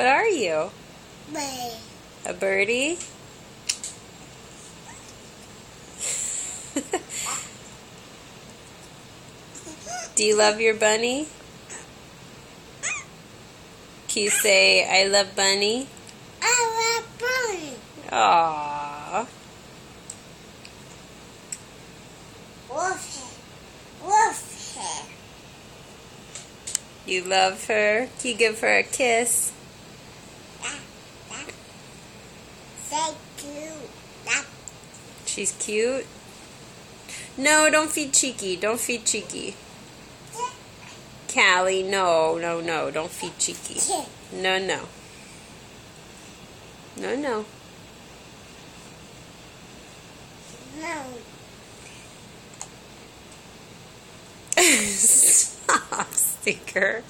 What are you? Bird. A birdie? Do you love your bunny? Can you say, I love bunny? I love bunny. Aww. Wolf hair. Wolf hair. You love her? Can you give her a kiss? Say cute. She's cute? No, don't feed Cheeky. Don't feed Cheeky. Callie, no. Don't feed Cheeky. No. No. Stop, stinker.